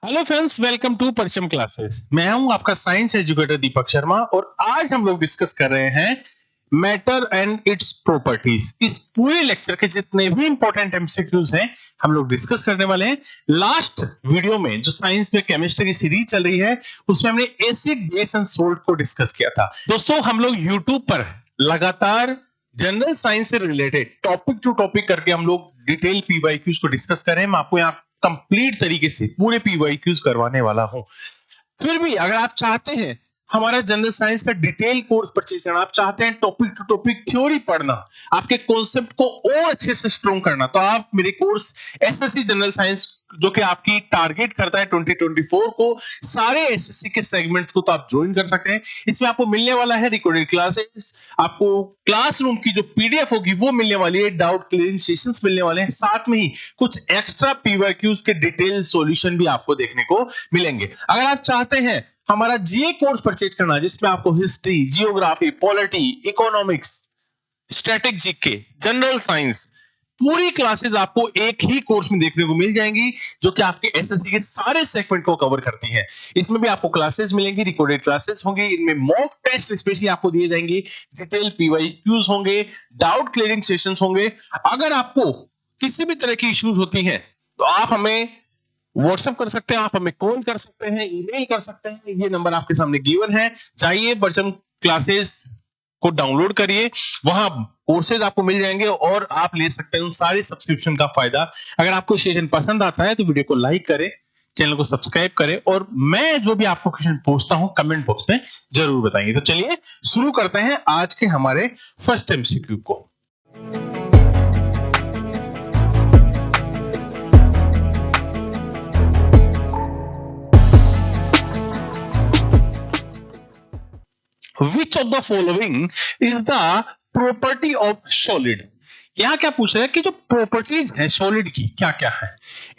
Hello friends, welcome to Paricham classes. मैं हूं आपका साइंस एजुकेटर दीपक शर्मा और आज हम लोग डिस्कस कर रहे हैं मैटर एंड इट्स प्रॉपर्टीज। इस पूरे लेक्चर के जितने भी इंपॉर्टेंट एमसीक्यूज हैं हम लोग डिस्कस करने वाले हैं। लास्ट वीडियो में जो साइंस में केमिस्ट्री की सीरीज चल रही है उसमें हमने एसिड, बेस एंड सोल्ट को डिस्कस किया था। दोस्तों, हम लोग यूट्यूब पर लगातार जनरल साइंस से रिलेटेड टॉपिक टू टॉपिक करके हम लोग डिटेल पीवाईक्यूज को डिस्कस कर रहे हैं। मैं आपको यहाँ कंप्लीट तरीके से पूरे पीवाईक्यूज करवाने वाला हूं। फिर भी अगर आप चाहते हैं हमारा जनरल साइंस का डिटेल कोर्स परचेज करना, आप चाहते हैं टॉपिक टू टॉपिक थ्योरी पढ़ना, आपके कॉन्सेप्ट को और अच्छे से स्ट्रॉन्ग करना, तो आप मेरे कोर्स एसएससी जनरल साइंस जो कि आपकी टारगेट करता है 2024 को, सारे एसएससी के सेगमेंट्स को तो आप ज्वाइन कर सकते हैं। इसमें आपको मिलने वाला है रिकॉर्डेड क्लासेस, आपको क्लासरूम की जो पीडीएफ होगी वो मिलने वाली है, डाउट क्लियरिंग सेशंस मिलने वाले हैं, साथ में ही कुछ एक्स्ट्रा पीवाईक्यूज के डिटेल सॉल्यूशन भी आपको देखने को मिलेंगे। अगर आप चाहते हैं हमारा जीए कोर्स परचेज करना जिसमें आपको history, geography, polity, economics, static GK, general science, पूरी क्लासेस आपको एक ही कोर्स में देखने को मिल जाएंगी जो कि आपके एसएससी के सारे सेगमेंट को कवर करती है। इसमें भी आपको क्लासेस मिलेंगी, रिकॉर्डेड क्लासेस होंगी, इनमें मॉक टेस्ट स्पेशली आपको दिए जाएंगे, डिटेल पीवाईक्यूज होंगे, डाउट क्लियरिंग सेशंस होंगे। अगर आपको किसी भी तरह की इश्यूज होती हैं तो आप हमें व्हाट्सएप कर सकते हैं, आप हमें कॉल कर सकते हैं, ईमेल कर सकते हैं। ये नंबर आपके सामने गिवन है। जाइए परिचम क्लासेस को डाउनलोड करिए, वहां कोर्सेज आपको मिल जाएंगे और आप ले सकते हैं उन सारे सब्सक्रिप्शन का फायदा। अगर आपको सेशन पसंद आता है तो वीडियो को लाइक करें, चैनल को सब्सक्राइब करें और मैं जो भी आपको क्वेश्चन पूछता हूं कमेंट बॉक्स में जरूर बताइए। तो चलिए शुरू करते हैं आज के हमारे फर्स्ट एमसीक्यू को। Which of the following is the property of solid? यहां क्या पूछ रहा है कि जो प्रॉपर्टीज है सॉलिड की क्या क्या है।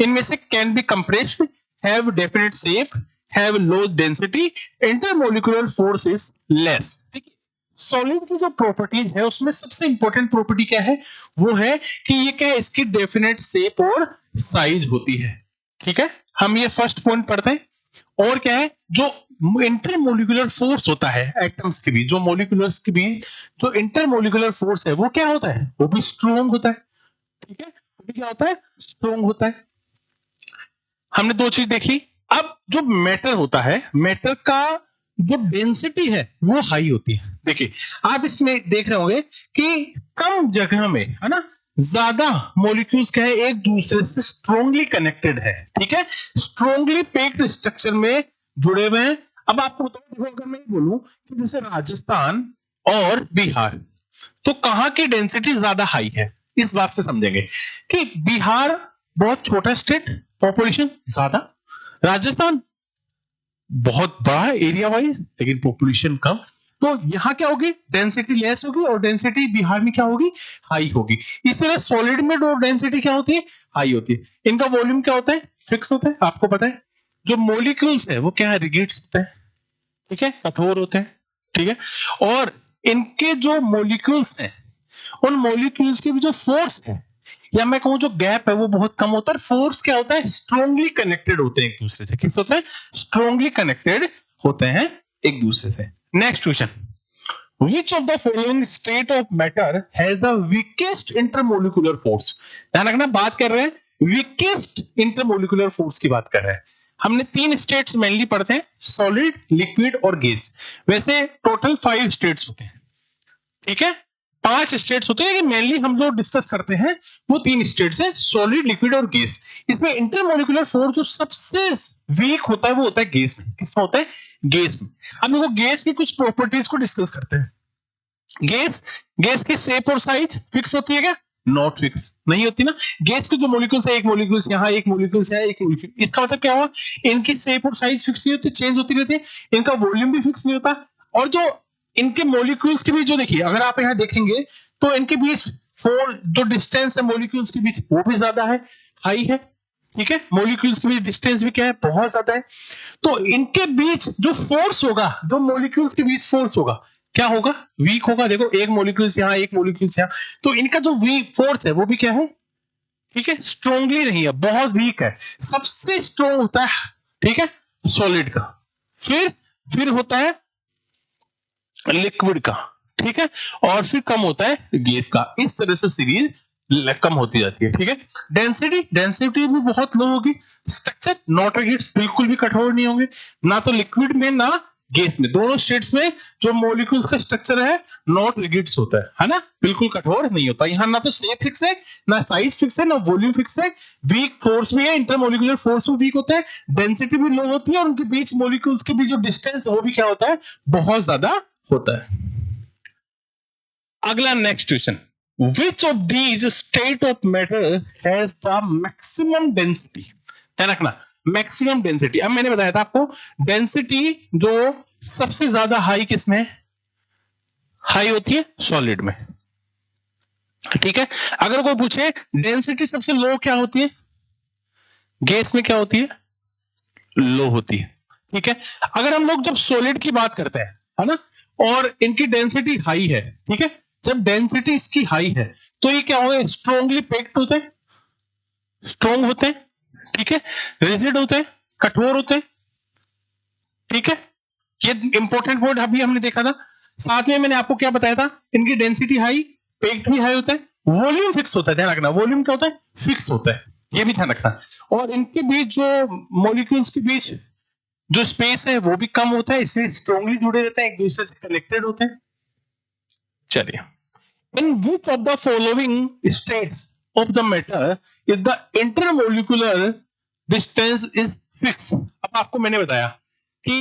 इनमें से can be compressed, have definite shape, have low density, intermolecular force is less. Solid की जो प्रॉपर्टीज है उसमें सबसे इंपॉर्टेंट प्रॉपर्टी क्या है, वो है कि ये क्या है, इसकी डेफिनेट शेप और साइज होती है। ठीक है, हम ये फर्स्ट पॉइंट पढ़ते हैं। और क्या है, जो इंटरमोलिकुलर फोर्स होता है एटम्स के बीच, जो मॉलिक्यूल्स के बीच जो इंटरमोलिकुलर फोर्स है वो क्या होता है, वो भी स्ट्रॉन्ग होता है। ठीक है, वो भी क्या होता है, स्ट्रॉन्ग होता है। हमने दो चीज देख ली। अब जो मैटर होता है, मैटर का जो डेंसिटी है वो हाई होती है। देखिए आप इसमें देख रहे होंगे कि कम जगह में है ना ज्यादा मॉलिक्यूल्स क्या है, एक दूसरे से स्ट्रॉन्गली कनेक्टेड है। ठीक है, स्ट्रॉन्गली पैक्ड स्ट्रक्चर में जुड़े हुए हैं। अब आपको बताओ, देखो अगर मैं बोलूं कि जैसे राजस्थान और बिहार, तो कहां की डेंसिटी ज्यादा हाई है, इस बात से समझेंगे कि बिहार बहुत छोटा स्टेट, पॉपुलेशन ज्यादा, राजस्थान बहुत बड़ा एरिया वाइज लेकिन पॉपुलेशन कम, तो यहां क्या होगी, डेंसिटी लेस होगी और डेंसिटी बिहार में क्या होगी, हाई होगी। इसलिए सॉलिड में डेंसिटी क्या होती है, हाई होती है। इनका वॉल्यूम क्या होता है, फिक्स होता है, आपको पता है। जो मॉलिक्यूल्स है वो क्या है, रिजिड्स होते हैं। ठीक है, कठोर होते हैं। ठीक है, और इनके जो मॉलिक्यूल्स हैं उन मॉलिक्यूल्स के भी जो फोर्स है या मैं कहूं जो गैप है वो बहुत कम होता है। फोर्स क्या होता है, स्ट्रांगली कनेक्टेड होते हैं एक दूसरे से। किस होते हैं, स्ट्रांगली कनेक्टेड होते हैं एक दूसरे से। Next question, Which of the following state of matter has the weakest intermolecular force? ध्यान रखना, बात कर रहे हैं weakest intermolecular force की बात कर रहे हैं। हमने तीन स्टेट्स मेनली पढ़ते हैं, सॉलिड, लिक्विड और गैस। वैसे टोटल 5 स्टेट्स होते हैं। ठीक है, 5 स्टेट्स होते हैं लेकिन मेनली हम लोग डिस्कस करते हैं वो 3 स्टेट्स हैं, सॉलिड, लिक्विड और गैस। इसमें इंटरमोलिकुलर फोर्स जो सबसे वीक होता है वो होता है गैस में। किसमें होता है, गैस में। अब देखो गैस की कुछ प्रॉपर्टीज को डिस्कस करते हैं। गैस की शेप और साइज फिक्स होती है क्या, नॉट फिक्स, नहीं होती ना। गैस के जो मॉलिक्यूल्स है, एक मॉलिक्यूल्स यहाँ, एक मॉलिक्यूल्स यहाँ, एक मॉलिक्यूल, इसका मतलब क्या हुआ, इनकी शेप और साइज फिक्स नहीं होती, चेंज होती रहती है। इनका वॉल्यूम भी फिक्स नहीं होता और जो इनके मॉलिक्यूल्स के बीच जो देखिए, अगर आप यहाँ देखेंगे तो इनके बीच जो डिस्टेंस है मॉलिक्यूल्स के बीच वो भी ज्यादा है, हाई है। ठीक है, मॉलिक्यूल्स के बीच डिस्टेंस भी क्या है, बहुत ज्यादा है। तो इनके बीच जो फोर्स होगा, जो मॉलिक्यूल्स के बीच फोर्स होगा, क्या होगा, वीक होगा। देखो एक मॉलिक्यूल्स यहाँ, एक मॉलिक्यूल्स यहाँ, तो इनका जो वीक फोर्स है वो भी क्या है, ठीक है, स्ट्रांगली नहीं है, बहुत वीक है। सबसे स्ट्रॉन्ग होता है ठीक है, सॉलिड का, फिर होता है लिक्विड का, ठीक है, और फिर कम होता है गैस का। इस तरह से सीरीज कम होती जाती है, ठीक है। डेंसिटी भी बहुत लो होगी। स्ट्रक्चर नॉट रिजिड्स, बिल्कुल भी कठोर नहीं होंगे, ना तो लिक्विड में ना गैस में, दोनों स्टेट्स में जो मॉलिक्यूल्स का स्ट्रक्चर है नॉट रिजिड्स होता है ना, बिल्कुल कठोर नहीं होता। यहाँ ना तो शेप फिक्स है, ना साइज फिक्स है, ना वॉल्यूम फिक्स है, वीक फोर्स भी है, इंटरमोलिकुलर फोर्स भी वीक होता है, डेंसिटी भी लो होती है, और उनके बीच मॉलिक्यूल्स के बीच जो डिस्टेंस है वो भी क्या होता है, बहुत ज्यादा होता है। अगला next question, which of these state of matter has the maximum density? ध्यान रखना, मैक्सिमम डेंसिटी। अब मैंने बताया था आपको डेंसिटी जो सबसे ज्यादा हाई किसमें हाई होती है, सॉलिड में, ठीक है। अगर कोई पूछे डेंसिटी सबसे लो क्या होती है, गैस में क्या होती है, लो होती है, ठीक है। अगर हम लोग जब सॉलिड की बात करते हैं, है ना, और इनकी डेंसिटी हाई है, ठीक है, जब डेंसिटी इसकी हाई है तो ये क्या होगा, स्ट्रॉन्गली पैक्ड होते हैं, स्ट्रॉन्ग होते हैं, ठीक है, रिजिड होते हैं, कठोर होते हैं, ठीक है। ये इंपॉर्टेंट वर्ड अभी हमने देखा था। साथ में मैंने आपको क्या बताया था, इनकी डेंसिटी हाई, पैक्ड भी हाई होता है, वॉल्यूम फिक्स होता है, ध्यान रखना, वॉल्यूम क्या होता है, फिक्स होता है, ये भी ध्यान रखना। और इनके बीच जो मॉलिक्यूल्स के बीच जो स्पेस है वो भी कम होता है, इसलिए स्ट्रॉन्गली जुड़े रहते हैं, एक दूसरे से कनेक्टेड होते हैं। चलिए, in which of the following states of the matter is the intermolecular distance is fixed? अब आपको मैंने बताया कि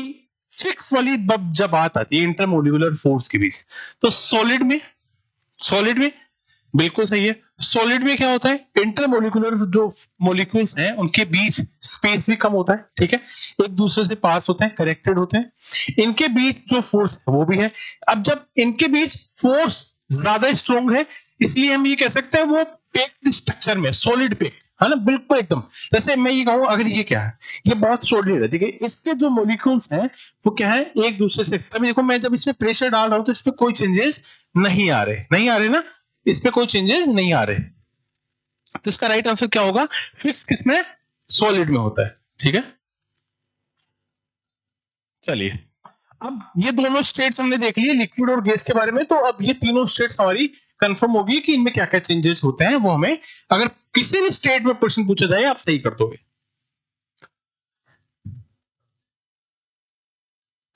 फिक्स वाली जब बात आती है इंटरमोलिकुलर फोर्स के बीच, तो सॉलिड में बिल्कुल सही है। सॉलिड में क्या होता है, इंटरमोलिकुलर जो मॉलिक्यूल्स हैं उनके बीच स्पेस भी कम होता है, ठीक है, एक दूसरे से पास होते हैं, कनेक्टेड होते हैं, इनके बीच जो फोर्स है वो भी है। अब जब इनके बीच फोर्स ज्यादा स्ट्रॉन्ग है, इसलिए हम ये कह सकते हैं वो पैक्ड स्ट्रक्चर में, सॉलिड पैक्ड है ना, बिल्कुल एकदम। जैसे मैं ये कहूं, अगर ये क्या है, ये बहुत सॉलिड है, ठीक है, इसके जो मॉलिक्यूल्स हैं वो क्या है, एक दूसरे से, तभी देखो मैं जब इसमें प्रेशर डाल रहा हूं तो इसमें कोई चेंजेस नहीं आ रहे ना, इस पे कोई चेंजेस नहीं आ रहे, तो इसका राइट आंसर क्या होगा, फिक्स किसमें, सॉलिड में होता है, ठीक है। चलिए, अब ये दोनों स्टेट्स हमने देख लिए लिक्विड और गैस के बारे में, तो अब ये तीनों स्टेट्स हमारी कंफर्म होगी कि इनमें क्या क्या चेंजेस होते हैं, वो हमें अगर किसी भी स्टेट में क्वेश्चन पूछा जाए आप सही कर दोगे।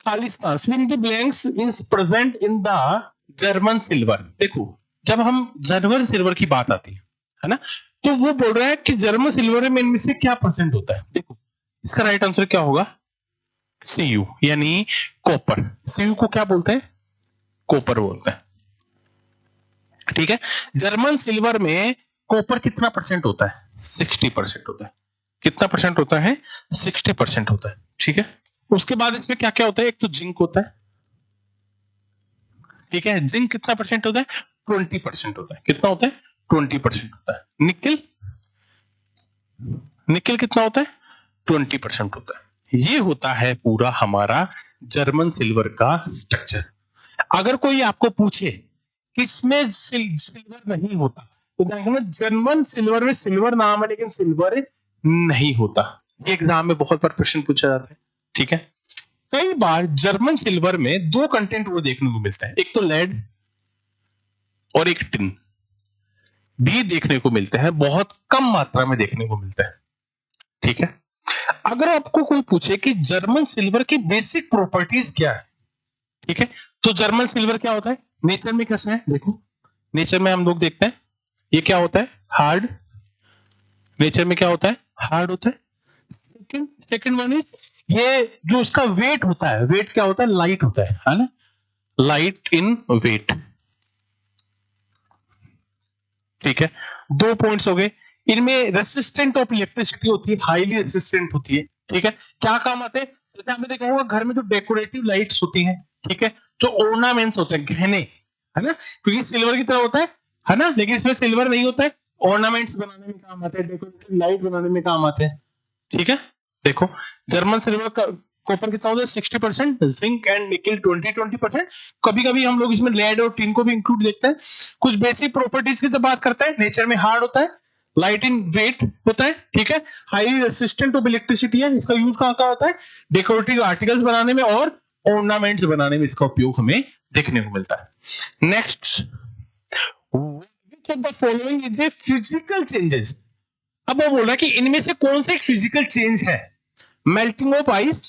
Khalistan, fill the blanks is present in the German silver. देखो, जब हम जर्मन सिल्वर की बात आती है ना, तो वो बोल रहा है कि जर्मन सिल्वर में इनमें से क्या परसेंट होता है। देखो, इसका राइट आंसर क्या होगा, सीयू, यानी कॉपर। सीयू को क्या बोलते हैं, कॉपर बोलते हैं, ठीक है। जर्मन सिल्वर में कॉपर कितना परसेंट होता है, 60% होता है। कितना परसेंट होता है, 60% होता है, ठीक है। उसके बाद इसमें क्या क्या होता है, एक तो जिंक होता है, ठीक है, जिंक कितना परसेंट होता है, 20% होता है। कितना होता है, 20% होता है। निकल कितना होता है, 20% होता है। ये होता है पूरा हमारा जर्मन सिल्वर का स्ट्रक्चर। अगर कोई आपको पूछे किसमें सिल्वर नहीं होता, तो देखना जर्मन सिल्वर में सिल्वर नाम है लेकिन सिल्वर नहीं होता। ये एग्जाम में बहुत बार प्रश्न पूछा जाता है, ठीक है। कई बार जर्मन सिल्वर में दो कंटेंट वो देखने को मिलता है, एक तो लेड और एक टिन भी देखने को मिलते हैं, बहुत कम मात्रा में देखने को मिलता है, ठीक है। अगर आपको कोई पूछे कि जर्मन सिल्वर की बेसिक प्रॉपर्टीज क्या है, ठीक है, तो जर्मन सिल्वर क्या होता है, नेचर में कैसा है, देखो नेचर में हम लोग देखते हैं ये क्या होता है, हार्ड। नेचर में क्या होता है, हार्ड होता है। सेकंड वन इज, ये जो उसका वेट होता है, वेट क्या होता है, लाइट होता है ना, लाइट इन वेट, ठीक है। 2 पॉइंट्स हो गए। इनमें रेसिस्टेंट ऑफ इलेक्ट्रिसिटी होती है, हाईली रेसिस्टेंट होती है, ठीक है। क्या काम आते हैं, जैसे आपने देखा होगा घर में जो डेकोरेटिव लाइट्स होती हैं, ठीक है, जो ऑर्नामेंट्स होते हैं, गहने, है ना, क्योंकि सिल्वर की तरह होता है ना, लेकिन इसमें सिल्वर नहीं होता है, ऑर्नामेंट्स बनाने में काम आते हैं, डेकोरेटिव लाइट बनाने में काम आते हैं, ठीक है। देखो, जर्मन सिल्वर का कॉपर कितना होता है, 60%, जिंक एंड निकल 20% कभी कभी हम लोग इसमें लेड और टिन को भी इंक्लूड देखते हैं। कुछ बेसिक प्रॉपर्टीज की जब बात करते हैं, नेचर में हार्ड होता है, लाइट इन वेट होता है, ठीक है, हाईली रेसिस्टेंट ऑफ इलेक्ट्रिसिटी है, इसका यूज कहाँ कहाँ होता है, डेकोरेटिव आर्टिकल्स बनाने में और ऑर्नामेंट्स बनाने में इसका उपयोग हमें देखने को मिलता है। Next, which of the following is a physical changes? अब वो बोला कि इनमें से कौन सा एक फिजिकल चेंज है, melting of ice,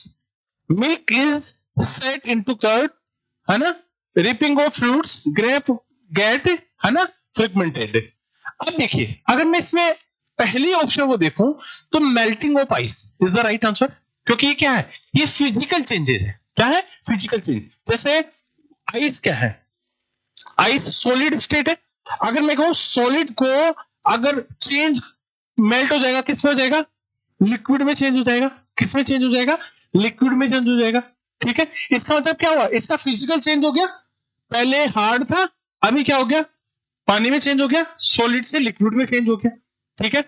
milk is set into curd, है ना, ripening of fruits, grape get, है ना, फ्रेगमेंटेड। अब देखिए अगर मैं इसमें पहली ऑप्शन को देखूं तो melting of ice is the right answer, क्योंकि ये क्या है, ये फिजिकल चेंजेस है। क्या है, फिजिकल चेंज। जैसे आइस क्या है, आइस सॉलिड स्टेट है, अगर मैं कहूं सॉलिड को अगर चेंज मेल्ट हो जाएगा, किस में हो जाएगा, लिक्विड में चेंज हो जाएगा। किस में चेंज हो जाएगा, लिक्विड में चेंज हो जाएगा, ठीक है। इसका मतलब क्या हुआ, इसका फिजिकल चेंज हो गया, पहले हार्ड था अभी क्या हो गया, पानी में चेंज हो गया, सॉलिड से लिक्विड में चेंज हो गया, ठीक है।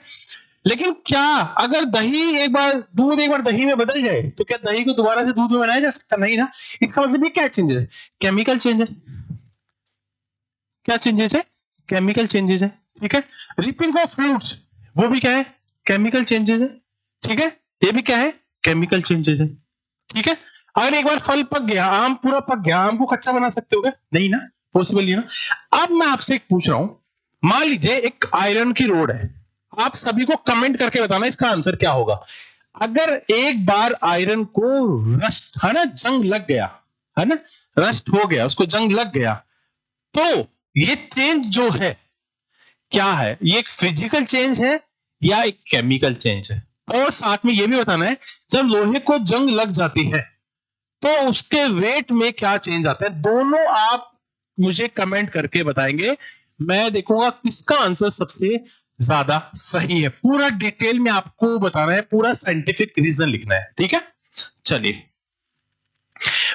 लेकिन क्या अगर दही एक बार दूध एक बार दही में बदल जाए तो क्या दही को दोबारा से दूध में बनाया जा सकता, नहीं ना। इसका मतलब ये क्या चेंजेस है, केमिकल चेंज है। क्या चेंजेस है, केमिकल चेंजेस है, ठीक है। रिपिंग ऑफ फ्रूट्स वो भी क्या है, केमिकल चेंजेस है, ठीक है। ये भी क्या है, केमिकल चेंजेस है, ठीक है। अगर एक बार फल पक गया, आम पूरा पक गया, आम को कच्चा बना सकते हो क्या, नहीं ना, पॉसिबल नहीं ना। अब मैं आपसे एक पूछ रहा हूं, मान लीजिए एक आयरन की रोड है, आप सभी को कमेंट करके बताना इसका आंसर क्या होगा। अगर एक बार आयरन को रस्ट, है ना, जंग लग गया, है ना, रस्ट हो गया, उसको जंग लग गया, तो ये चेंज जो है क्या है, ये एक फिजिकल चेंज है या एक केमिकल चेंज है। और साथ में ये भी बताना है जब लोहे को जंग लग जाती है तो उसके वेट में क्या चेंज आता है। दोनों आप मुझे कमेंट करके बताएंगे, मैं देखूंगा किसका आंसर सबसे ज्यादा सही है। पूरा डिटेल में आपको बताना है, पूरा साइंटिफिक रीजन लिखना है, ठीक है। चलिए,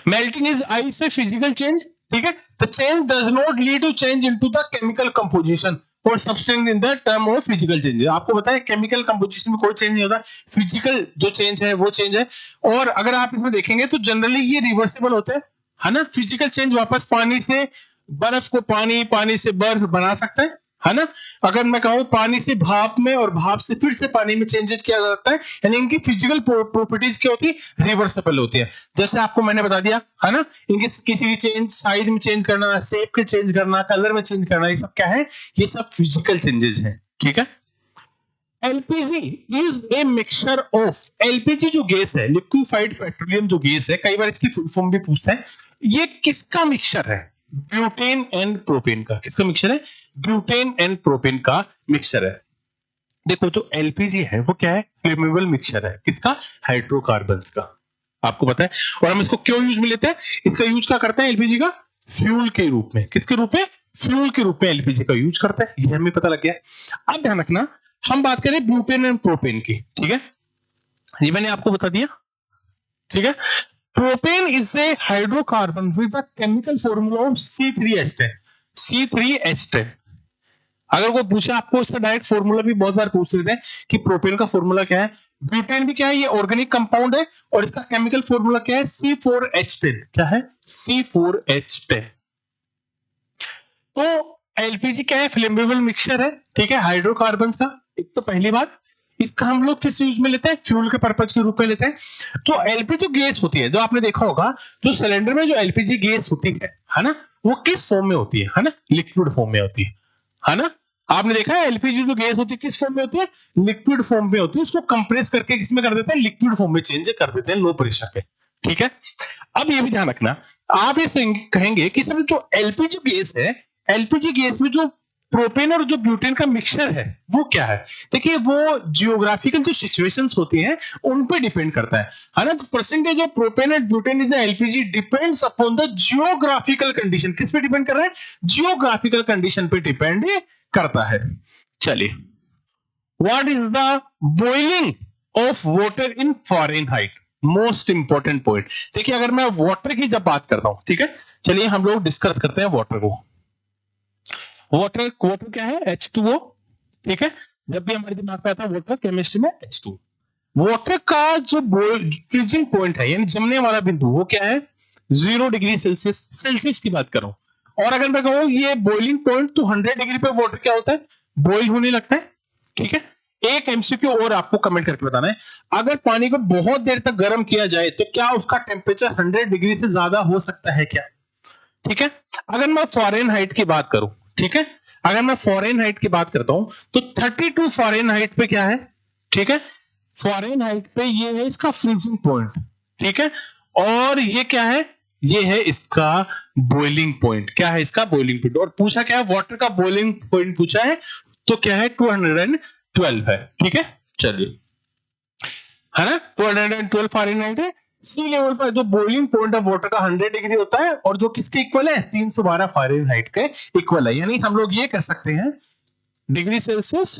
मेल्टिंग इज आइस से फिजिकल चेंज, ठीक है। The change does not lead to change into the chemical composition और substance in the term of physical change. आपको पता है केमिकल कंपोजिशन में कोई चेंज नहीं होता, फिजिकल जो चेंज है वो चेंज है। और अगर आप इसमें देखेंगे तो जनरली ये रिवर्सिबल होते हैं, है ना। फिजिकल चेंज वापस पानी से बर्फ को पानी, पानी से बर्फ बना सकता है ना। अगर मैं कहूं पानी से भाप में और भाप से फिर से पानी में चेंजेस किया जा सकता है, यानी इनकी फिजिकल प्रॉपर्टीज क्या होती है, रिवर्सिबल होती है। जैसे आपको मैंने बता दिया, है ना, इनके किसी भी चेंज, साइज में चेंज करना, शेप के चेंज करना, कलर में चेंज करना, ये सब क्या है, ये सब फिजिकल चेंजेस हैं, ठीक है। LPG is a mixture of, LPG जो गैस है, लिक्विफाइड पेट्रोलियम जो गैस है, कई बार इसकी फुल फॉर्म भी पूछते हैं, ये किसका मिक्सचर है, ब्यूटेन एंड प्रोपेन का। किसका मिक्सचर है, ब्यूटेन एंड प्रोपेन का मिक्सचर है। देखो जो एलपीजी है वो क्या है, फ्लेमेबल मिक्सचर है, किसका, हाइड्रोकार्बन्स का, आपको पता है। और हम इसको क्यों यूज में लेते हैं, इसका यूज क्या करते हैं एलपीजी का, फ्यूल के रूप में। किसके रूप में, फ्यूल के रूप में एलपीजी का यूज करते हैं, ये हमें पता लग गया। अब ध्यान रखना, हम बात करें ब्यूटेन एंड प्रोपेन की, ठीक है, ये मैंने आपको बता दिया, ठीक है। Propane is a hydrocarbon with the chemical formula of C3H10, C3H10। अगर कोई पूछे आपको इसका डायरेक्ट फॉर्मूला भी बहुत बार पूछ लेते हैं कि प्रोपेन का फॉर्मूला क्या है, ब्यूटेन भी क्या है, ये ऑर्गेनिक कंपाउंड है, और इसका केमिकल फॉर्मूला क्या है, C4H10। क्या है, C4H10। तो एलपीजी क्या है, फ्लेमेबल मिक्सचर है, ठीक है, हाइड्रोकार्बन का। एक तो पहली बात, इसका हम लोग किस यूज में लेते हैं, फ्यूल के पर्पज के रूप में लेते हैं। जो एलपीजी गैस होती है, जो आपने देखा होगा, जो सिलेंडर में जो एलपीजी गैस होती है ना, वो किस फॉर्म में होती है ना, लिक्विड फॉर्म में होती है ना। आपने देखा है एलपीजी जो गैस होती है किस फॉर्म में होती है, लिक्विड फॉर्म में होती है। उसको कंप्रेस करके किसमें कर देते हैं, लिक्विड फॉर्म में चेंज कर देते हैं लो प्रेशर पे, ठीक है। अब ये भी ध्यान रखना, आप ये कहेंगे कि सर जो एलपीजी गैस है, एलपीजी गैस में जो प्रोपेन और जो ब्यूटेन का मिक्सचर है वो क्या है। देखिए वो जियोग्राफिकल जो सिचुएशंस होती हैं उन पे डिपेंड करता है ना। तो percentage of propane and butane is LPG depends upon the geographical condition. किस पे डिपेंड कर रहा है, जियोग्राफिकल कंडीशन पे डिपेंड करता है। चलिए, what is the boiling of water in Fahrenheit, most important point. देखिए अगर मैं वाटर की जब बात करता हूं, ठीक है, चलिए हम लोग डिस्कस करते हैं वाटर को। वाटर क्या है, H2O, ठीक है। जब भी हमारे दिमाग में आता है वाटर, केमिस्ट्री में H2। वाटर का जो फ्रीजिंग पॉइंट है, यानी जमने वाला बिंदु, वो क्या है, 0 डिग्री सेल्सियस, सेल्सियस की बात कर रहा हूं। और अगर मैं कहूं ये बॉइलिंग पॉइंट, तो 100 डिग्री पे वाटर क्या होता है, बॉइल होने लगता है, ठीक है, एक एमसीक्यू और आपको कमेंट करके बताना है, अगर पानी को बहुत देर तक गर्म किया जाए तो क्या उसका टेम्परेचर 100 डिग्री से ज्यादा हो सकता है क्या? ठीक है, अगर मैं फॉरेनहाइट की बात करूं, ठीक है, अगर मैं फॉरेनहाइट की बात करता हूं तो 32 फॉरेनहाइट पे क्या है? ठीक है, फॉरेनहाइट पे ये है इसका फ्रीजिंग पॉइंट, ठीक है, और ये क्या है? ये है इसका बॉइलिंग पॉइंट। क्या है इसका? Boiling point. और पूछा क्या है? वाटर का बॉइलिंग पॉइंट पूछा है, तो क्या है? 212 है। ठीक है, चलिए, है ना, 212 फारेनहाइट है। सी लेवल पर जो बॉइलिंग पॉइंट ऑफ वाटर का 100 डिग्री होता है, और जो किसके इक्वल है? 312 फारेनहाइट के इक्वल है। यानी हम लोग ये कह सकते हैं डिग्री सेल्सियस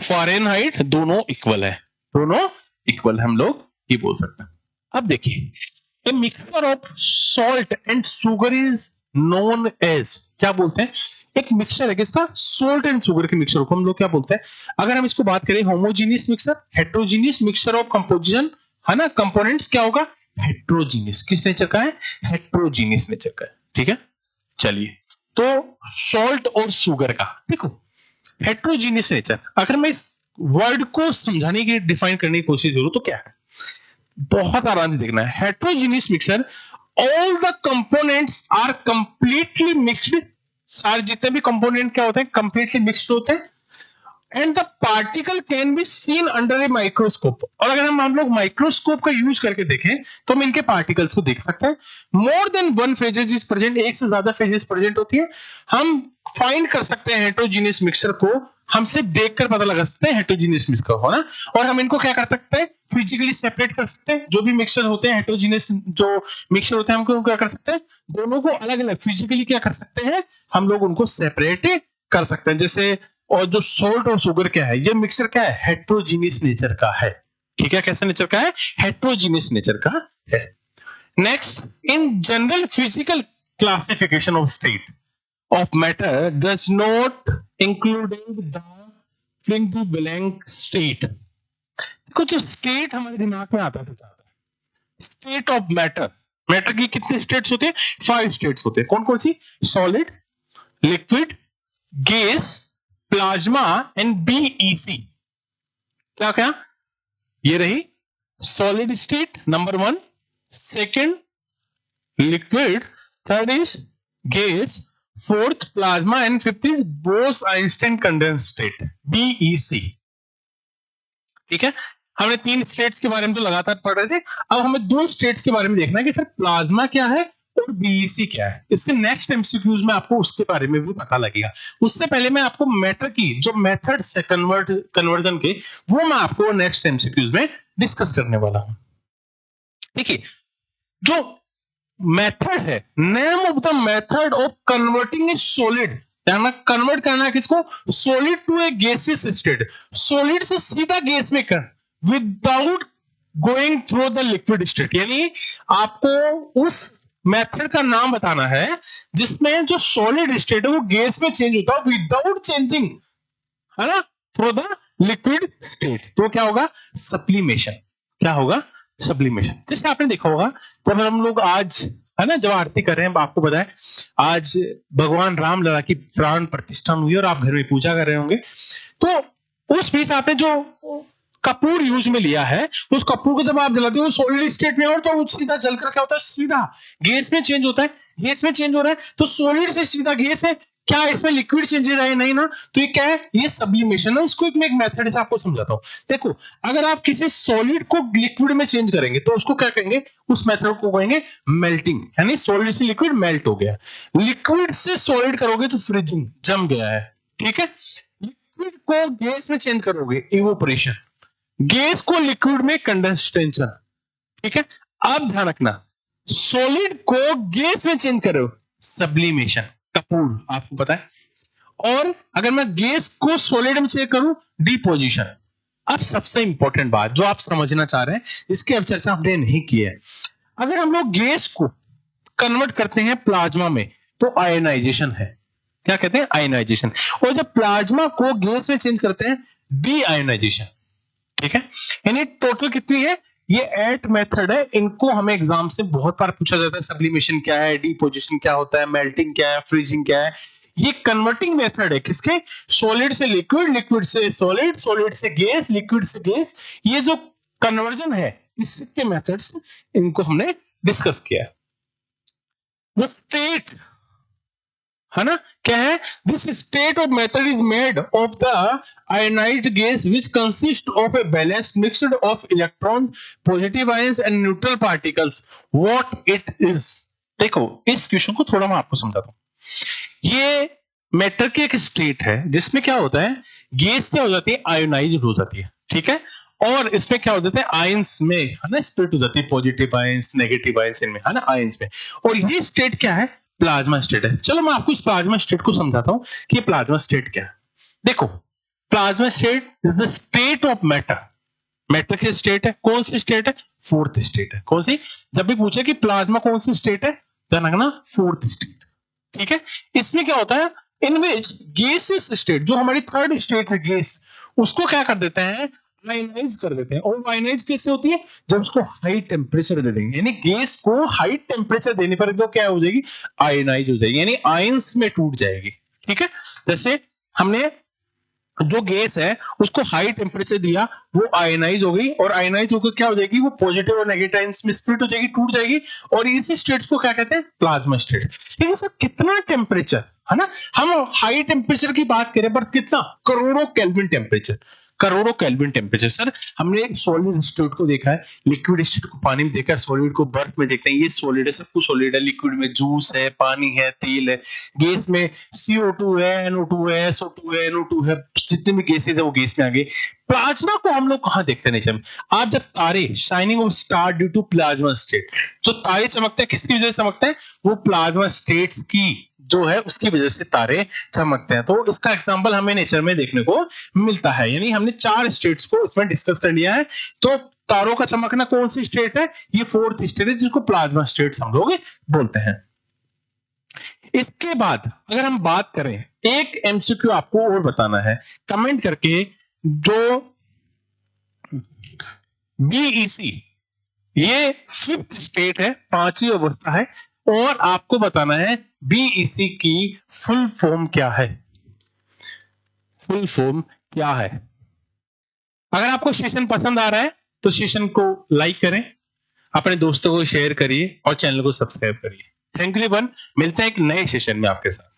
फारेनहाइट दोनों इक्वल है, दोनों इक्वल हम लोग ये बोल सकते हैं। अब देखिए, a mixture of salt and sugar is known as, क्या बोलते हैं? एक मिक्सचर है किसका? सॉल्ट एंड शुगर के मिक्सचर को हम लोग क्या बोलते हैं? अगर हम इसको बात करें homogeneous mixture, heterogeneous mixture of composition, है ना, कंपोनेंट्स क्या होगा? हेट्रोजीनियस। किस नेचर का है? हेट्रोजीनियस नेचर का है। ठीक है, चलिए, तो सॉल्ट और शुगर का देखो हेट्रोजीनियस नेचर, अगर मैं इस वर्ड को समझाने की, डिफाइन करने की कोशिश करूं तो क्या है? बहुत आराम से देखना है। Heterogeneous mixture, all the components are completely mixed, सारे जितने भी कंपोनेंट क्या होते हैं? कंप्लीटली मिक्स्ड होते हैं, and the particle can be seen under a microscope. और अगर हम लोग माइक्रोस्कोप का यूज करके देखें तो हम इनके पार्टिकल्स को देख सकते हैं। More than one phases is present, एक से ज्यादा फेजेस प्रेजेंट होती है। हम फाइंड कर सकते हैं हेट्रोजीनियस मिक्सचर को, हम सिर्फ देखकर पता लगा सकते हैं हेट्रोजीनियस मिक्सचर हो ना, और हम इनको क्या कर सकते हैं? फिजिकली सेपरेट कर सकते हैं। जो भी मिक्सचर होते हैं, हेट्रोजीनियस जो मिक्सचर होते हैं, हमको क्या कर सकते हैं? दोनों को अलग अलग फिजिकली क्या कर सकते हैं? हम लोग उनको सेपरेट कर सकते हैं। जैसे, और जो सॉल्ट और शुगर क्या है? ये मिक्सचर क्या है? हेट्रोजीनियस नेचर का है। ठीक है, कैसे नेचर का है? हेट्रोजीनियस नेचर का है। Next, in general physical classification of state of matter does not including the fill the blank state। कुछ स्टेट हमारे दिमाग में आता है तो क्या आता है? स्टेट ऑफ मैटर, मैटर की कितने स्टेट्स होते हैं? 5 स्टेट्स होते हैं। कौन कौन सी? Solid, liquid, gas, plasma and BEC. क्या क्या? ये रही solid state number 1, second liquid, third is gas, fourth plasma and fifth is Bose Einstein condensed state, BEC. ठीक है, हमने 3 स्टेट्स के बारे में तो लगातार पढ़ रहे थे। अब हमें 2 स्टेट्स के बारे में देखना है कि सर प्लाज्मा क्या है और बीईसी क्या है। इसके नेक्स्ट एमसीक्यूज में आपको उसके बारे में भी पता लगेगा। उससे पहले मैं आपको मैटर की जो मेथड्स है कन्वर्जन के, वो मैं आपको नेक्स्ट एमसीक्यूज में डिस्कस करने वाला हूं। देखिए, जो मेथड है, name of the method of converting a solid, convert करना है किसको? Solid to a gaseous state, solid से सीधा गैस में कर, without going through the liquid state. यानी आपको उस मेथड का नाम बताना है जिसमें जो सॉलिड स्टेट है वो गैस में चेंज होता है विदाउट चेंजिंग, है ना, थ्रू द लिक्विड स्टेट। तो क्या होगा? सब्लिमेशन। क्या होगा? सब्लिमेशन। जैसे आपने देखा होगा जब हम लोग आज, है ना, जब आरती कर रहे हैं, आपको पता है आज भगवान राम लला की प्राण प्रतिष्ठा हुई और आप घर में पूजा कर रहे होंगे, तो उस बीच आपने जो कपूर यूज में लिया है, उस कपूर को जब आप जलाते हो सॉलिड स्टेट में, और तो सीधा जलकर क्या होता है? सीधा गैस में चेंज होता है। गैस में चेंज हो रहा है तो सॉलिड से सीधा गैस है। क्या इसमें लिक्विड चेंज है? नहीं ना। तो ये क्या है? ये सब्लिमेशन है। उसको एक मेथड से आपको समझाता हूं। देखो, अगर आप किसी सॉलिड को लिक्विड में चेंज करेंगे तो उसको क्या कहेंगे? उस मेथड को कहेंगे मेल्टिंग, यानी सॉलिड से लिक्विड मेल्ट हो गया। लिक्विड से सॉलिड करोगे तो फ्रीजिंग, जम गया है। ठीक है, लिक्विड को गैस में चेंज करोगे, इवोपरेशन। गैस को लिक्विड में कंडेंसेशन। ठीक है, अब ध्यान रखना, सॉलिड को गैस में चेंज करो, सब्लिमेशन, कपूर, आपको पता है। और अगर मैं गैस को सॉलिड में चेंज करूं, डिपोजिशन। अब सबसे इंपॉर्टेंट बात जो आप समझना चाह रहे हैं, इसकी अब चर्चा हमने नहीं की है। अगर हम लोग गैस को कन्वर्ट करते हैं प्लाज्मा में तो आयनाइजेशन है। क्या कहते हैं? आयनाइजेशन। और जब प्लाज्मा को गैस में चेंज करते हैं, डी आयनाइजेशन। ठीक है, यानी टोटल कितनी है? ये 8 मेथड है। इनको हमें एग्जाम से बहुत बार पूछा जाता है। सब्लिमेशन क्या है, डिपोजिशन क्या होता है, मेल्टिंग क्या है, फ्रीजिंग क्या है, ये कन्वर्टिंग मेथड है किसके, सॉलिड से लिक्विड, लिक्विड से सॉलिड, सॉलिड से गैस, लिक्विड से गैस। ये जो कन्वर्जन है इसके मेथड्स, इनको हमने डिस्कस किया है। वो स्टेट है ना, क्या है, this state of method is made of the ionised gas which consist of a balanced mixture of electron, positive ions and neutral particles, what it is. देखो इस क्वेश्चन को थोड़ा मैं आपको समझाता हूं। ये मैटर की एक स्टेट है जिसमें क्या होता है, गैस क्या हो जाती है, आयोनाइज्ड हो जाती है, ठीक है, और इसमें क्या हो जाता है, आयंस में है ना स्प्लिट हो जाती है, पॉजिटिव आयंस, नेगेटिव आयंस, इनमें है ना आयंस में। और ये स्टेट क्या है, प्लाज्मा स्टेट है। चलो मैं आपको इस प्लाज्मा स्टेट को समझाता हूं कि ये प्लाज्मा स्टेट क्या है। देखो plasma state is the state of matter. Matter की स्टेट है, कौन सी स्टेट है, फोर्थ स्टेट है। कौन सी, जब भी पूछे कि प्लाज्मा कौन सी स्टेट है, ध्यान रखना फोर्थ स्टेट, ठीक है। इसमें क्या होता है, इन विच गैसेस स्टेट, जो हमारी थर्ड स्टेट है गैस, उसको क्या कर देते हैं, आयनाइज कर देते हैं। और आयनाइज कैसे होती है, जब उसको हाई टेम्परेचर दे देंगे, यानी गैस को हाई टेम्परेचर देने पर जो क्या हो जाएगी, आयनाइज हो जाएगी, यानी आयंस में टूट जाएगी, ठीक है। जैसे हमने जो गैस है उसको हाई टेम्परेचर दिया, वो आयनाइज हो गई, और आयनाइज होकर क्या हो जाएगी, वो पॉजिटिव और नेगेटिव आयंस में स्प्लिट हो जाएगी, टूट जाएगी, और इसी स्टेट्स को क्या कहते हैं, प्लाज्मा स्टेट। लेकिन सर कितना टेम्परेचर, है ना, हम हाई टेम्परेचर की बात करें पर कितना, करोड़ों केल्विन टेम्परेचर, करोड़ों केल्विन टेम्परेचर। सर हमने सॉलिड स्टेट को देखा है, लिक्विड स्टेट को पानी में देखा है, सॉलिड को बर्फ में देखते हैं, ये सॉलिड है, सब कुछ सॉलिड है, लिक्विड में जूस है, पानी है, तेल है, गैस में CO2 है, NO2 है, SO2 है, NO2 है, जितने भी गैसेज है वो गैस में आ गए। प्लाज्मा को हम लोग कहां देखते हैं नेचर में, आप जब तारे, shining of star due to plasma state, तो तारे चमकते हैं किसकी वजह से चमकते हैं, वो प्लाज्मा स्टेट्स की जो है उसकी वजह से तारे चमकते हैं। तो इसका एग्जांपल हमें नेचर में देखने को मिलता है, यानी हमने 4 स्टेट्स को इसमें डिस्कस कर लिया है। तो तारों का चमकना कौन सी स्टेट है, ये फोर्थ स्टेट है, जिसको प्लाज्मा स्टेट्स हम लोग बोलते हैं। इसके बाद अगर हम बात करें, एक MCQ आपको और बताना है कमेंट करके, जो BEC ये फिफ्थ स्टेट है, पांचवी अवस्था है, और आपको बताना है BEC की फुल फॉर्म क्या है, फुल फॉर्म क्या है। अगर आपको सेशन पसंद आ रहा है तो सेशन को लाइक करें, अपने दोस्तों को शेयर करिए और चैनल को सब्सक्राइब करिए। थैंक यू एवरीवन, मिलते हैं एक नए सेशन में आपके साथ।